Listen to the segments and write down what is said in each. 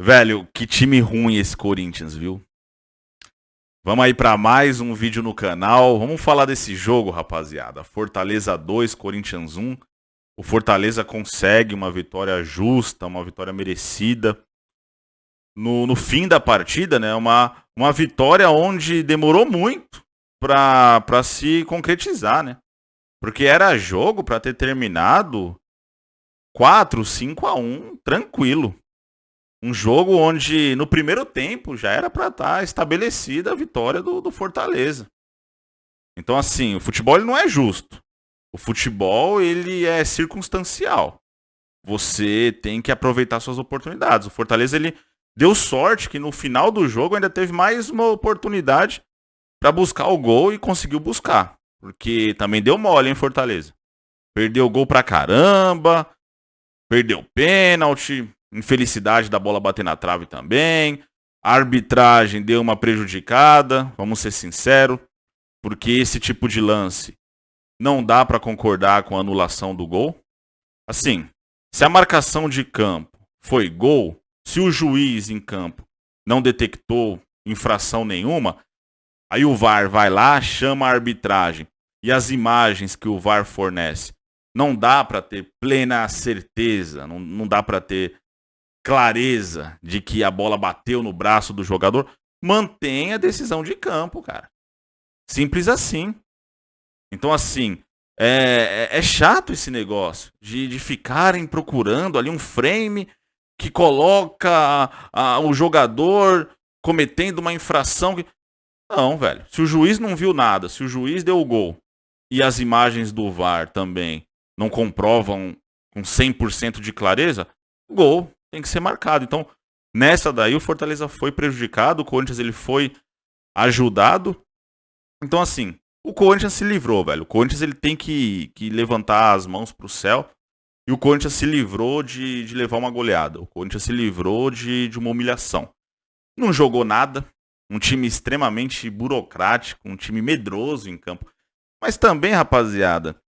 Velho, que time ruim esse Corinthians, viu? Vamos aí pra mais um vídeo no canal. Vamos falar desse jogo, rapaziada. Fortaleza 2, Corinthians 1. O Fortaleza consegue uma vitória justa, uma vitória merecida. No fim da partida, né? Uma vitória onde demorou muito pra se concretizar, né? Porque era jogo pra ter terminado 4-5-1, tranquilo. Um jogo onde no primeiro tempo já era para estar estabelecida a vitória do Fortaleza. Então assim, o futebol ele não é justo. O futebol ele é circunstancial. Você tem que aproveitar suas oportunidades. O Fortaleza ele deu sorte que no final do jogo ainda teve mais uma oportunidade para buscar o gol e conseguiu buscar. Porque também deu mole, hein, Fortaleza. Perdeu o gol pra caramba, perdeu pênalti, infelicidade da bola bater na trave também. A arbitragem deu uma prejudicada, vamos ser sinceros, porque esse tipo de lance não dá para concordar com a anulação do gol. Assim, se a marcação de campo foi gol, se o juiz em campo não detectou infração nenhuma, aí o VAR vai lá, chama a arbitragem e as imagens que o VAR fornece não dá para ter plena certeza, não dá para ter clareza de que a bola bateu no braço do jogador, mantém a decisão de campo, cara. Simples assim. Então, assim, é chato esse negócio de ficarem procurando ali um frame que coloca o jogador cometendo uma infração. Não, velho. Se o juiz não viu nada, se o juiz deu o gol e as imagens do VAR também não comprovam com 100% de clareza, gol tem que ser marcado. Então, nessa daí o Fortaleza foi prejudicado, o Corinthians ele foi ajudado. Então, assim, o Corinthians se livrou, velho. O Corinthians ele tem que levantar as mãos pro céu. E o Corinthians se livrou de levar uma goleada. O Corinthians se livrou de uma humilhação. Não jogou nada. Um time extremamente burocrático, um time medroso em campo. Mas também, rapaziada,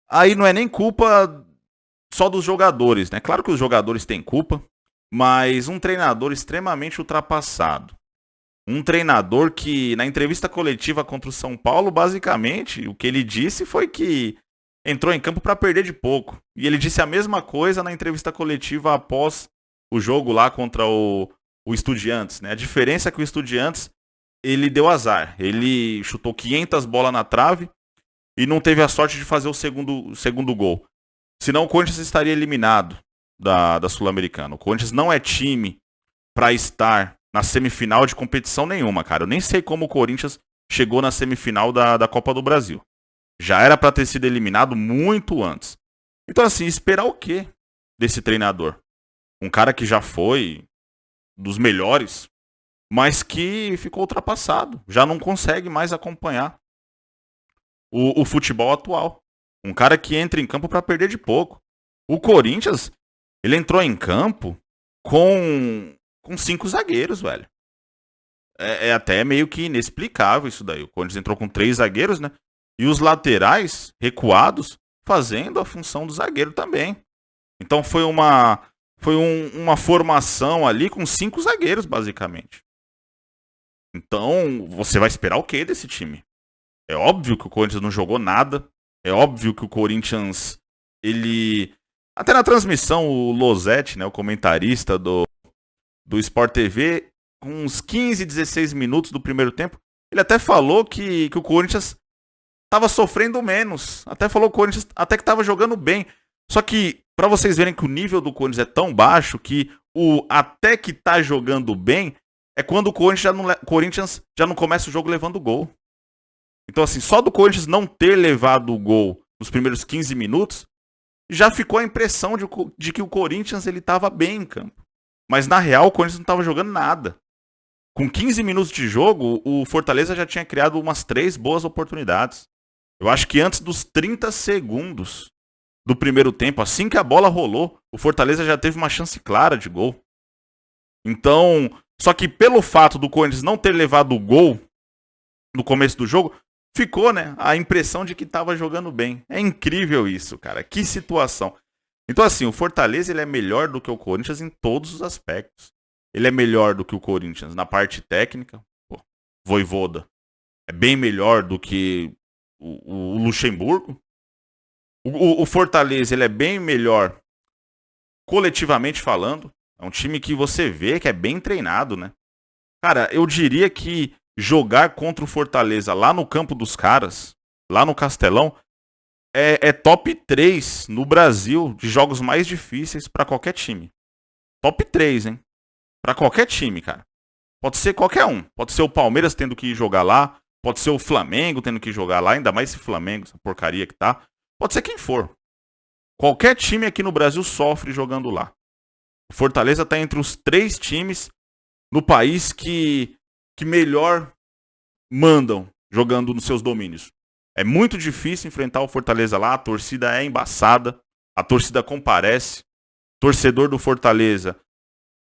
aí não é nem culpa só dos jogadores, né? Claro que os jogadores têm culpa, mas um treinador extremamente ultrapassado. Um treinador que, na entrevista coletiva contra o São Paulo, basicamente, o que ele disse foi que entrou em campo para perder de pouco. E ele disse a mesma coisa na entrevista coletiva após o jogo lá contra o Estudiantes, né? A diferença é que o Estudiantes, ele deu azar. Ele chutou 500 bolas na trave e não teve a sorte de fazer o segundo gol. Senão o Corinthians estaria eliminado da Sul-Americana. O Corinthians não é time para estar na semifinal de competição nenhuma, cara. Eu nem sei como o Corinthians chegou na semifinal da Copa do Brasil. Já era para ter sido eliminado muito antes. Então assim, esperar o quê desse treinador? Um cara que já foi dos melhores, mas que ficou ultrapassado. Já não consegue mais acompanhar o futebol atual. Um cara que entra em campo para perder de pouco. O Corinthians, ele entrou em campo com 5 zagueiros, velho. É até meio que inexplicável isso daí. O Corinthians entrou com 3 zagueiros, né? E os laterais recuados fazendo a função do zagueiro também. Então foi uma formação ali com 5 zagueiros, basicamente. Então, você vai esperar o quê desse time? É óbvio que o Corinthians não jogou nada. É óbvio que o Corinthians, ele... Até na transmissão, o Losetti, né, o comentarista do Sport TV, com uns 15, 16 minutos do primeiro tempo, ele até falou que o Corinthians estava sofrendo menos. Até falou que o Corinthians até que estava jogando bem. Só que, para vocês verem que o nível do Corinthians é tão baixo que o até que tá jogando bem é quando o Corinthians já não começa o jogo levando gol. Então, assim, só do Corinthians não ter levado o gol nos primeiros 15 minutos, já ficou a impressão de que o Corinthians ele estava bem em campo. Mas, na real, o Corinthians não estava jogando nada. Com 15 minutos de jogo, o Fortaleza já tinha criado umas 3 boas oportunidades. Eu acho que antes dos 30 segundos do primeiro tempo, assim que a bola rolou, o Fortaleza já teve uma chance clara de gol. Então, só que pelo fato do Corinthians não ter levado o gol no começo do jogo, ficou, né, a impressão de que estava jogando bem. É incrível isso, cara. Que situação. Então, assim, o Fortaleza ele é melhor do que o Corinthians em todos os aspectos. ele é melhor do que o Corinthians na parte técnica. Pô, Vojvoda é bem melhor do que o Luxemburgo. O Fortaleza ele é bem melhor coletivamente falando. É um time que você vê que é bem treinado, né? Cara, eu diria que jogar contra o Fortaleza lá no campo dos caras, lá no Castelão, é top 3 no Brasil de jogos mais difíceis pra qualquer time. Top 3, hein? Pra qualquer time, cara. Pode ser qualquer um. Pode ser o Palmeiras tendo que jogar lá. Pode ser o Flamengo tendo que jogar lá. Ainda mais esse Flamengo, essa porcaria que tá. Pode ser quem for. Qualquer time aqui no Brasil sofre jogando lá. O Fortaleza tá entre os 3 times no país que melhor mandam jogando nos seus domínios. É muito difícil enfrentar o Fortaleza lá, a torcida é embaçada, a torcida comparece. Torcedor do Fortaleza,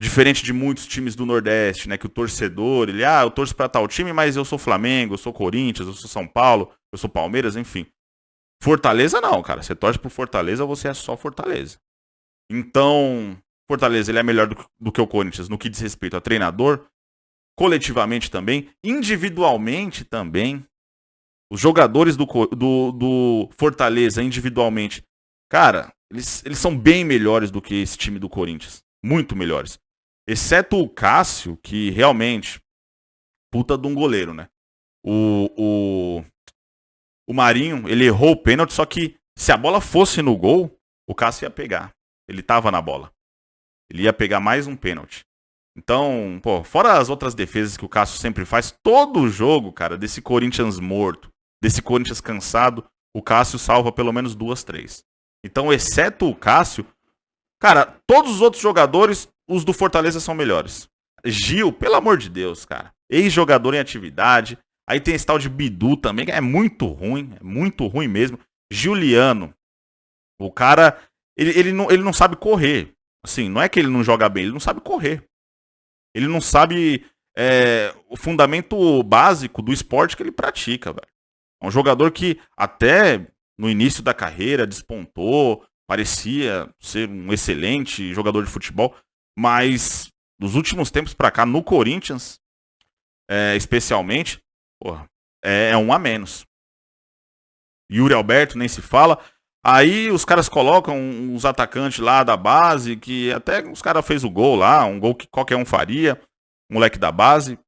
diferente de muitos times do Nordeste, né, que o torcedor, eu torço pra tal time, mas eu sou Flamengo, eu sou Corinthians, eu sou São Paulo, eu sou Palmeiras, enfim. Fortaleza não, cara. Você torce pro Fortaleza, você é só Fortaleza. Então, Fortaleza ele é melhor do que o Corinthians no que diz respeito a treinador, coletivamente também, individualmente também. Os jogadores do Fortaleza individualmente, cara, eles são bem melhores do que esse time do Corinthians. Muito melhores. Exceto o Cássio, que realmente, puta de um goleiro, né? O Marinho, ele errou o pênalti, só que se a bola fosse no gol, o Cássio ia pegar. Ele tava na bola. Ele ia pegar mais um pênalti. Então, pô, fora as outras defesas que o Cássio sempre faz, todo jogo, cara, desse Corinthians morto, desse Corinthians cansado, o Cássio salva pelo menos 2, 3. Então, exceto o Cássio, cara, todos os outros jogadores, os do Fortaleza são melhores. Gil, pelo amor de Deus, cara. Ex-jogador em atividade. Aí tem esse tal de Bidu também, que é muito ruim mesmo. Juliano, o cara, ele não sabe correr. Assim, não é que ele não joga bem, ele não sabe correr. Ele não sabe o fundamento básico do esporte que ele pratica, velho. É um jogador que até no início da carreira despontou, parecia ser um excelente jogador de futebol, mas dos últimos tempos pra cá, no Corinthians, especialmente, porra, é um a menos. Yuri Alberto nem se fala. Aí os caras colocam uns atacantes lá da base, que até os caras fez o gol lá, um gol que qualquer um faria, moleque da base,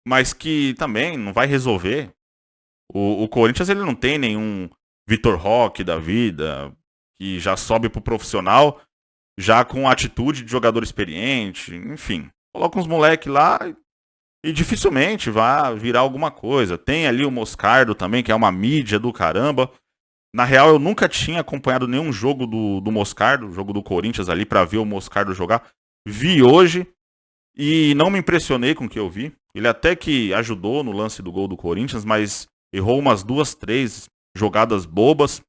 mas que também não vai resolver. O Corinthians ele não tem nenhum Vitor Roque da vida, que já sobe pro profissional, já com atitude de jogador experiente, enfim. Coloca uns moleque lá e dificilmente vai virar alguma coisa. Tem ali o Moscardo também, que é uma mídia do caramba. Na real, eu nunca tinha acompanhado nenhum jogo do Moscardo, jogo do Corinthians ali, pra ver o Moscardo jogar. Vi hoje e não me impressionei com o que eu vi. Ele até que ajudou no lance do gol do Corinthians, mas errou umas 2, 3 jogadas bobas.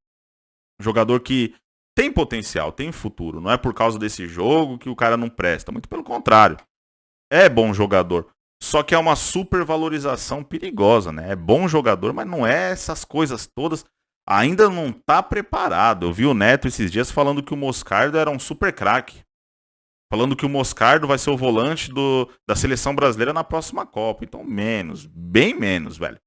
Jogador que tem potencial, tem futuro. Não é por causa desse jogo que o cara não presta. Muito pelo contrário. É bom jogador. Só que é uma supervalorização perigosa, né? É bom jogador, mas não é essas coisas todas. Ainda não tá preparado. Eu vi o Neto esses dias falando que o Moscardo era um super craque. Falando que o Moscardo vai ser o volante da seleção brasileira na próxima Copa. Então menos, bem menos, velho.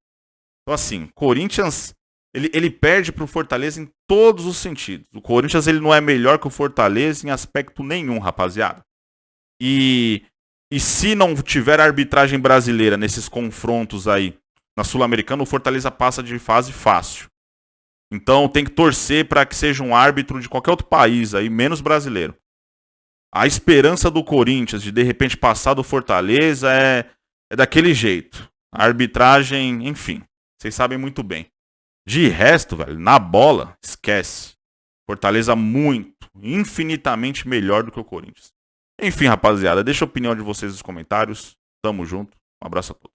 Então assim, Corinthians, ele perde pro Fortaleza em todos os sentidos. O Corinthians ele não é melhor que o Fortaleza em aspecto nenhum, rapaziada. E se não tiver arbitragem brasileira nesses confrontos aí na Sul-Americana, o Fortaleza passa de fase fácil. Então tem que torcer para que seja um árbitro de qualquer outro país aí, menos brasileiro. A esperança do Corinthians de repente passar do Fortaleza é daquele jeito. A arbitragem, enfim, vocês sabem muito bem. De resto, velho, na bola, esquece. Fortaleza muito, infinitamente melhor do que o Corinthians. Enfim, rapaziada, deixa a opinião de vocês nos comentários. Tamo junto. Um abraço a todos.